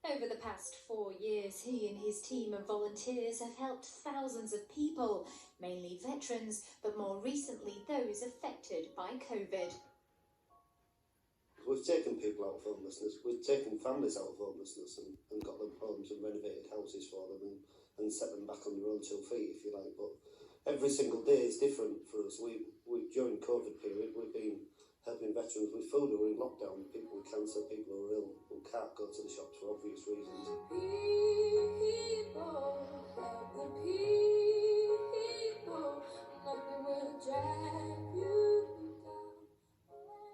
Over the past 4 years, he and his team of volunteers have helped thousands of people, mainly veterans, but more recently those affected by COVID. We've taken people out of homelessness, we've taken families out of homelessness and got them homes and renovated houses for them and set them back on their own 2 feet, if you like. But every single day is different for us. We during COVID period, we've been helping veterans with food who are in lockdown, people with cancer, people who are ill, who can't go to the shops for obvious reasons.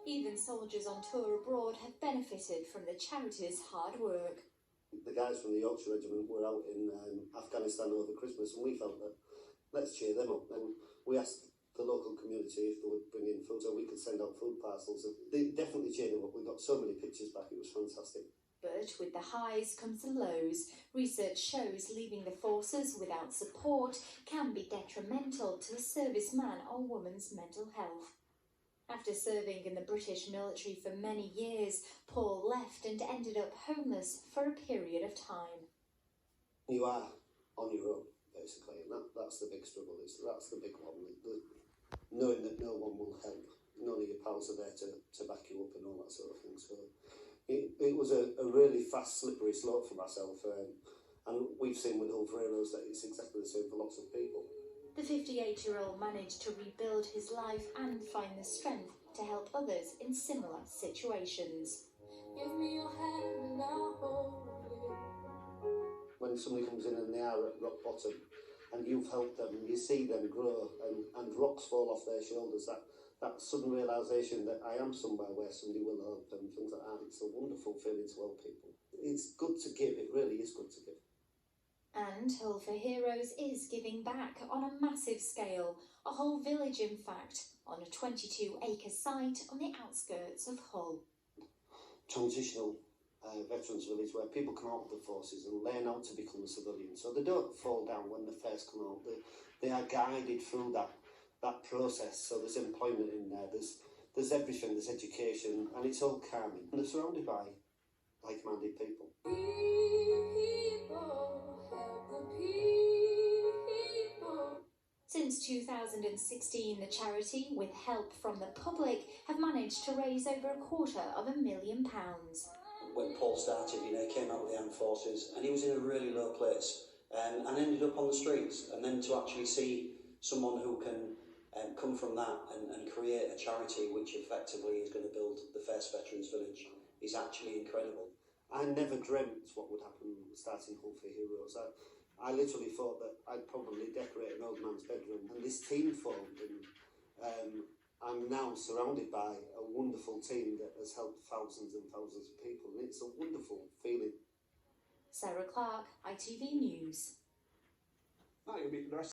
Even soldiers on tour abroad have benefited from the charity's hard work. The guys from the Yorkshire Regiment were out in Afghanistan over Christmas, and we felt that let's cheer them up. And we asked the local community if they would bring in food so we could send out food parcels. They definitely cheered them up. We got so many pictures back, it was fantastic. But with the highs comes the lows. Research shows leaving the forces without support can be detrimental to the serviceman or woman's mental health. After serving in the British military for many years, Paul left and ended up homeless for a period of time. You are on your own, basically, and that's the big struggle. That's the big one. Knowing that no one will help, none of your pals are there to back you up and all that sort of thing. So it was a really fast, slippery slope for myself, and we've seen with Hull for Heroes that it's exactly the same for lots of people. The 58-year-old managed to rebuild his life and find the strength to help others in similar situations. Give me your hand and I'll hold it. When somebody comes in and they are at rock bottom, and you've helped them, and you see them grow, and rocks fall off their shoulders, that sudden realisation that I am somewhere where somebody will help them, things like that, it's a wonderful feeling to help people. It's good to give, it really is good to give. And Hull for Heroes is giving back on a massive scale, a whole village in fact, on a 22-acre site on the outskirts of Hull. Transitional veterans village where people come out of the forces and learn how to become a civilian, so they don't fall down when they first come out. They are guided through that process, so there's employment in there, there's everything, there's education, and it's all calming. And they're surrounded by like-minded people. Since 2016, the charity, with help from the public, have managed to raise over £250,000. When Paul started, he came out of the armed forces and he was in a really low place and ended up on the streets. And then to actually see someone who can come from that and create a charity which effectively is going to build the first Veterans Village is actually incredible. I never dreamt what would happen starting Hull for Heroes. I literally thought that I'd probably decorate an old man's bedroom, and this team formed, and I'm now surrounded by a wonderful team that has helped thousands and thousands of people, and it's a wonderful feeling. Sarah Clark, ITV News. You'll be the rest